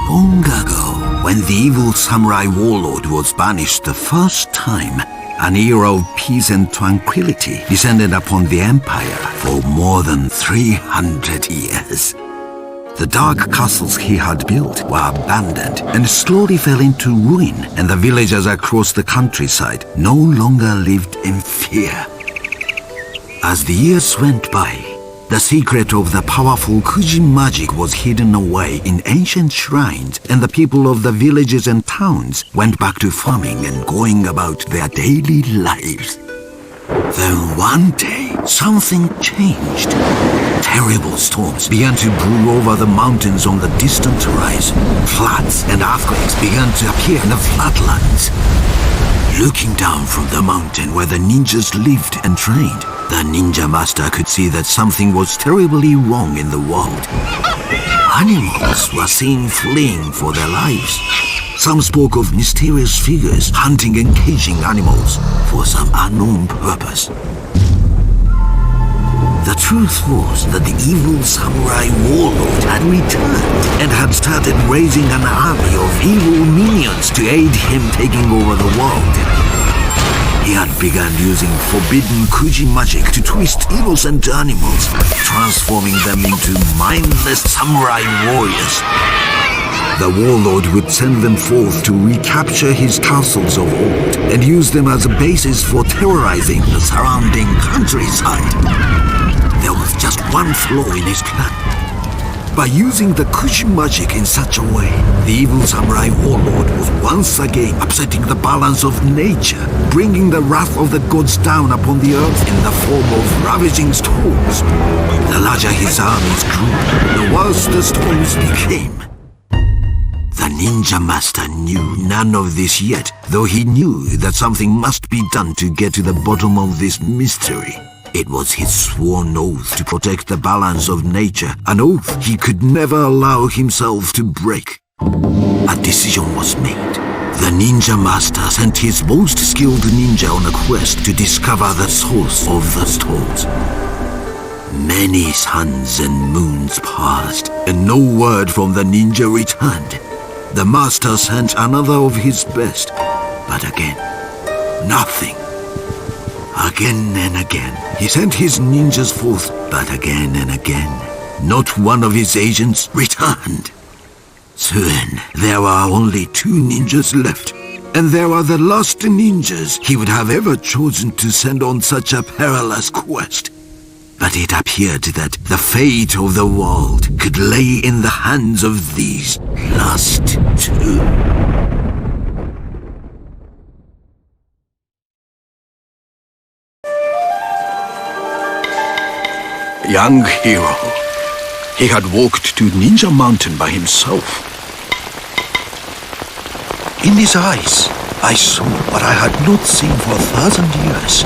Long ago, when the evil samurai warlord was banished the first time, an era of peace and tranquility descended upon the empire for more than 300 years. The dark castles he had built were abandoned and slowly fell into ruin, and the villagers across the countryside no longer lived in fear. As the years went by, the secret of the powerful Kuji magic was hidden away in ancient shrines, and the people of the villages and towns went back to farming and going about their daily lives. Then one day, something changed. Terrible storms began to brew over the mountains on the distant horizon. Floods and earthquakes began to appear in the flatlands. Looking down from the mountain where the ninjas lived and trained, the ninja master could see that something was terribly wrong in the world. Animals were seen fleeing for their lives. Some spoke of mysterious figures hunting and caging animals for some unknown purpose. The truth was that the evil samurai warlord had returned and had started raising an army of evil minions to aid him taking over the world. He had begun using forbidden Kuji magic to twist innocent animals, transforming them into mindless samurai warriors. The warlord would send them forth to recapture his castles of old and use them as a basis for terrorizing the surrounding countryside. There was just one flaw in his plan. By using the Kuji magic in such a way, the evil samurai warlord was once again upsetting the balance of nature, bringing the wrath of the gods down upon the earth in the form of ravaging storms. The larger his armies grew, the worse the storms became. The ninja master knew none of this yet, though he knew that something must be done to get to the bottom of this mystery. It was his sworn oath to protect the balance of nature, an oath he could never allow himself to break. A decision was made. The ninja master sent his most skilled ninja on a quest to discover the source of the storms. Many suns and moons passed, and no word from the ninja returned. The master sent another of his best, but again, nothing. Again and again, he sent his ninjas forth, but again and again, not one of his agents returned. Soon, there were only 2 ninjas left, and they were the last ninjas he would have ever chosen to send on such a perilous quest. But it appeared that the fate of the world could lay in the hands of these last 2. Young hero. He had walked to Ninja Mountain by himself. In his eyes, I saw what I had not seen for 1,000 years.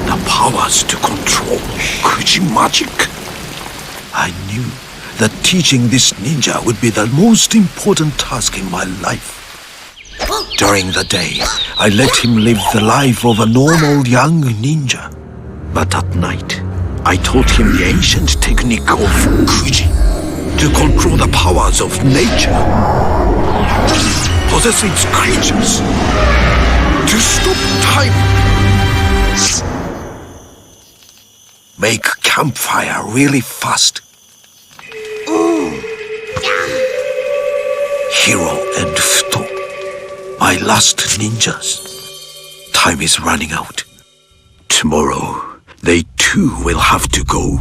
The powers to control Kuji magic. I knew that teaching this ninja would be the most important task in my life. During the day, I let him live the life of a normal young ninja. But at night, I taught him the ancient technique of Kuji to control the powers of nature, possess its creatures, to stop time, make campfire really fast. Hiro and Futo, my last ninjas. Time is running out. Tomorrow, they too will have to go.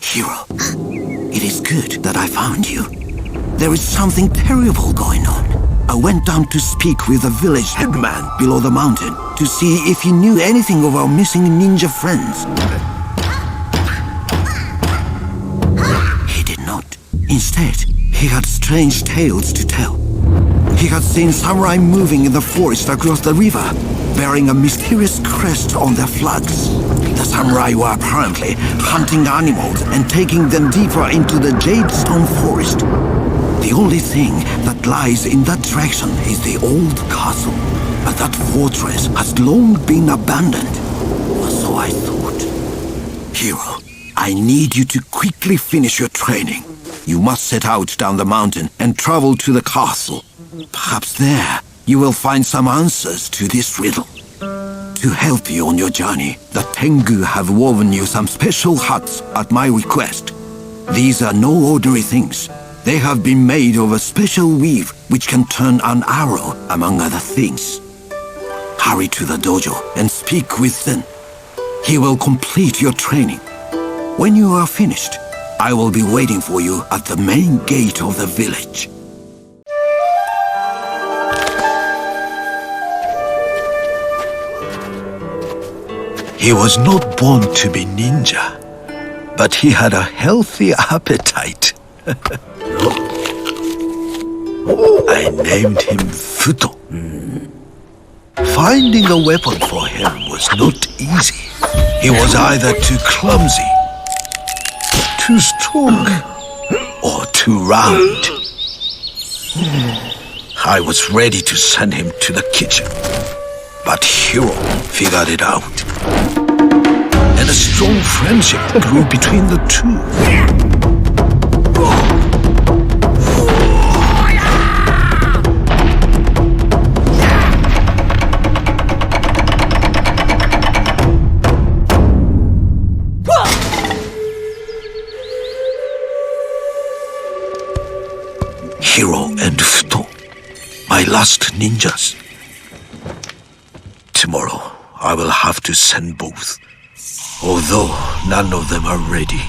Hiro, it is good that I found you. There is something terrible going on. I went down to speak with the village headman below the mountain to see if he knew anything of our missing ninja friends. He did not. Instead, he had strange tales to tell. He had seen samurai moving in the forest across the river, bearing a mysterious crest on their flags. The samurai were apparently hunting animals and taking them deeper into the Jadestone forest. The only thing that lies in that direction is the old castle. But that fortress has long been abandoned. Or so I thought. Hero, I need you to quickly finish your training. You must set out down the mountain and travel to the castle. Perhaps there you will find some answers to this riddle. To help you on your journey, the Tengu have woven you some special huts at my request. These are no ordinary things. They have been made of a special weave which can turn an arrow, among other things. Hurry to the dojo and speak with Zen. He will complete your training. When you are finished, I will be waiting for you at the main gate of the village. He was not born to be ninja, but he had a healthy appetite. I named him Futo. Finding a weapon for him was not easy. He was either too clumsy, too strong, or too round. I was ready to send him to the kitchen, but Hiro figured it out. And a strong friendship grew between the two. Hiro and Futo, my last ninjas. Tomorrow, I will have to send both, although none of them are ready.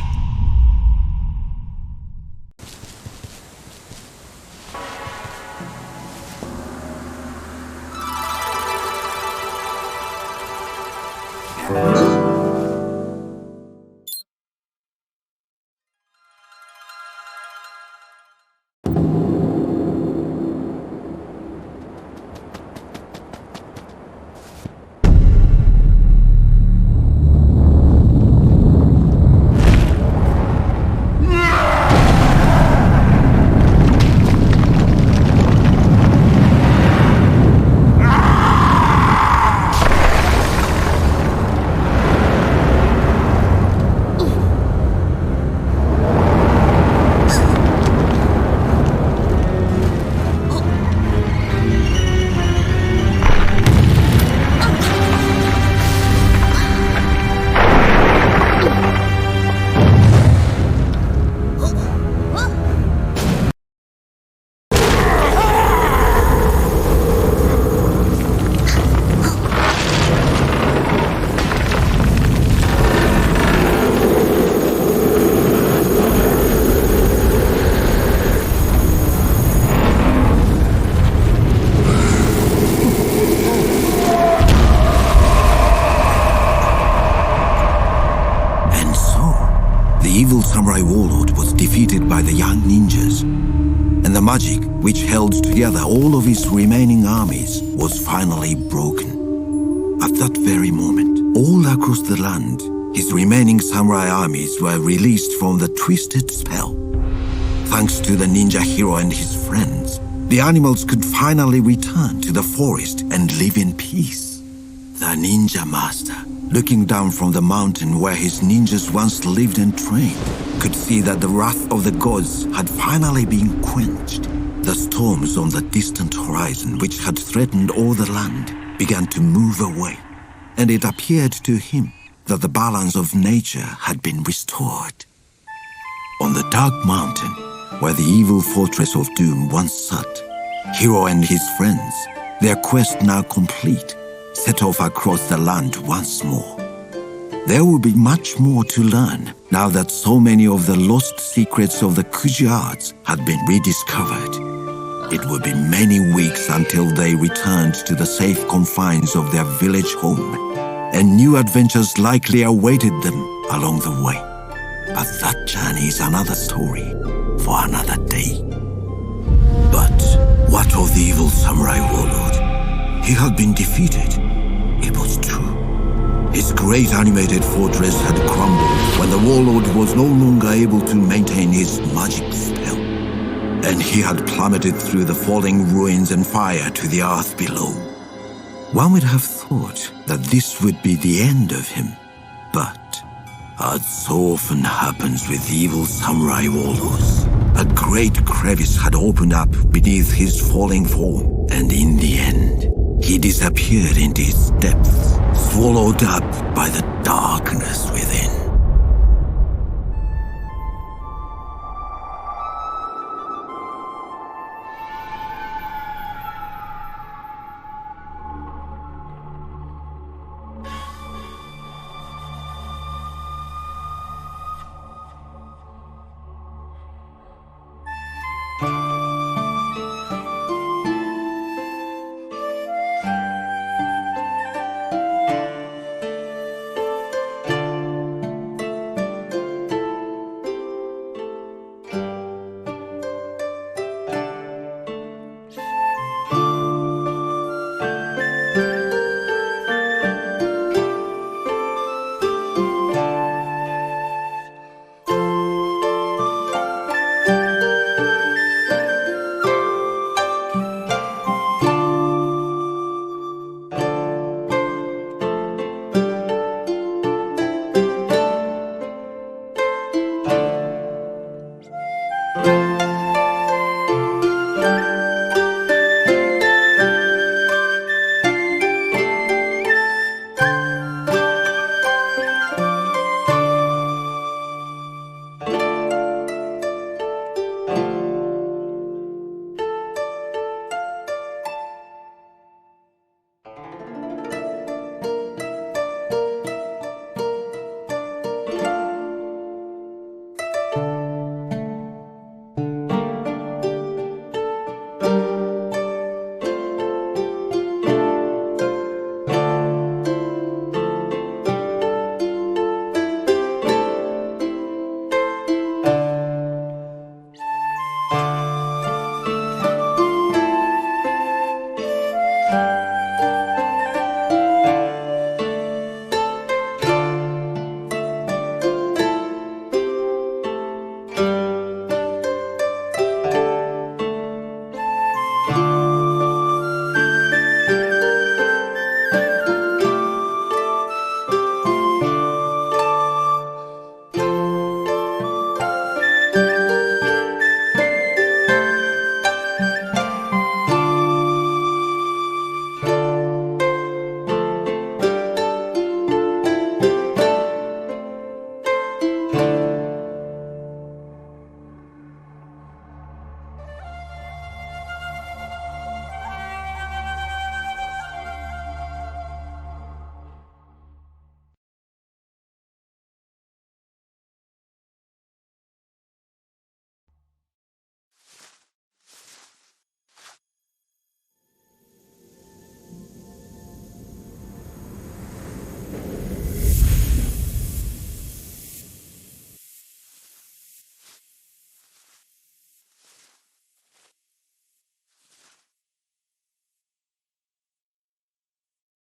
Samurai warlord was defeated by the young ninjas, and the magic which held together all of his remaining armies was finally broken. At that very moment, all across the land, his remaining samurai armies were released from the twisted spell. Thanks to the ninja hero and his friends, the animals could finally return to the forest and live in peace. The ninja master, looking down from the mountain where his ninjas once lived and trained, could see that the wrath of the gods had finally been quenched. The storms on the distant horizon, which had threatened all the land, began to move away, and it appeared to him that the balance of nature had been restored. On the dark mountain, where the evil fortress of Doom once sat, Hiro and his friends, their quest now complete, set off across the land once more. There will be much more to learn now that so many of the lost secrets of the Kuji arts had been rediscovered. It would be many weeks until they returned to the safe confines of their village home, and new adventures likely awaited them along the way. But that journey is another story for another day. But what of the evil samurai warlord? He had been defeated. It was true. His great animated fortress had crumbled when the warlord was no longer able to maintain his magic spell, and he had plummeted through the falling ruins and fire to the earth below. One would have thought that this would be the end of him, but as so often happens with evil samurai warlords, a great crevice had opened up beneath his falling form, and in the end, he disappeared into its depths, swallowed up by the darkness within.